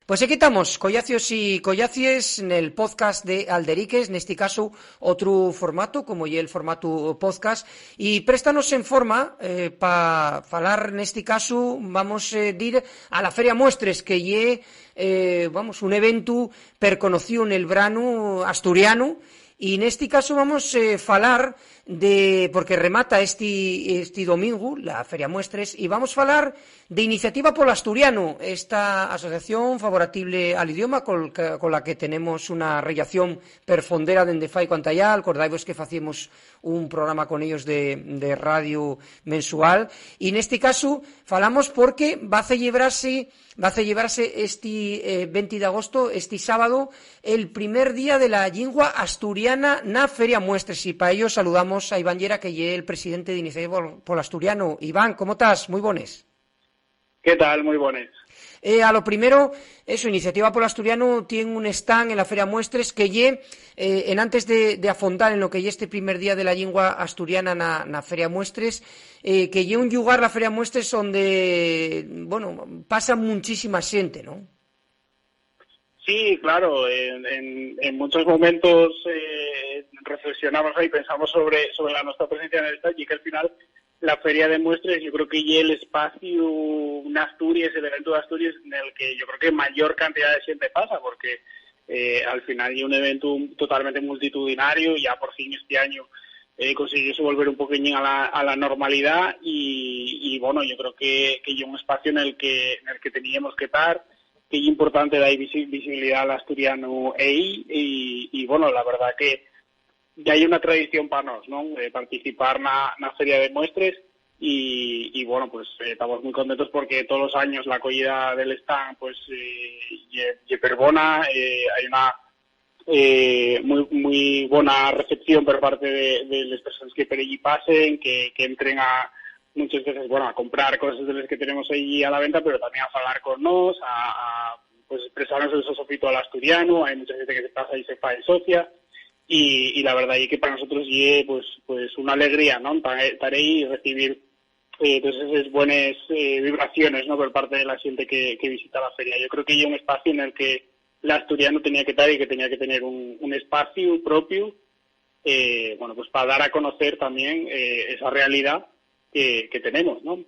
Pues aquí estamos, collacios y collacies, el podcast de Alderiques, este caso otro formato, como ya el formato podcast, y préstanos en forma para falar este caso, vamos dir a la Feria Muestres, que lle, un evento perconocido en el verano asturiano, y este caso vamos falar porque remata este domingo la Feria Muestres, y vamos falar de Iniciativa Polo Asturiano, esta asociación favorable al idioma con la que tenemos una relación perfondera dende fai cuanta ya. Acordaivos que facíamos un programa con ellos de radio mensual, y en este caso falamos porque va a celebrarse este 20 de agosto, este sábado, el primer día de la lingua asturiana na Feria Muestres, y para ello saludamos a Iván Llera, que es el presidente de Iniciativa Polo Asturiano. Iván, ¿cómo estás? Muy bones. ¿Qué tal? Muy buenas. A lo primero, Iniciativa Polo Asturiano tiene un stand en la Feria Muestres que antes de afondar en lo que este primer día de la lingua asturiana na Feria Muestres, que un lugar, la Feria Muestres, donde, pasa muchísima gente, ¿no? Sí, claro, en muchos momentos reflexionamos y pensamos sobre la nuestra presencia en el stand, y que al final la Feria de Muestres, yo creo que ya el espacio en Asturias, el evento de Asturias, en el que yo creo que mayor cantidad de gente pasa, porque al final es un evento totalmente multitudinario. Ya por fin este año consiguió volver un poquillo a la normalidad, y bueno, yo creo que es un espacio en el que teníamos que estar, que es importante dar visibilidad al asturiano y bueno, la verdad que ya hay una tradición para nos, ¿no? Participar en la Feria de Muestres, y bueno, pues estamos muy contentos porque todos los años la acogida del stand pues ye perbona, hay una muy buena recepción por parte de las personas que por allí pasen, que entren muchas veces, a comprar cosas de las que tenemos allí a la venta, pero también a hablar con nos, pues expresarnos el sosofito al asturiano. Hay mucha gente que se pasa y se fa en socia, y la verdad es que para nosotros es pues una alegría, ¿no? Estar ahí y recibir pues esas buenas vibraciones, ¿no? Por parte de la gente que visita la feria. Yo creo que hay un espacio en el que el asturiano tenía que estar, y que tenía que tener un espacio propio, pues para dar a conocer también esa realidad que tenemos, ¿no?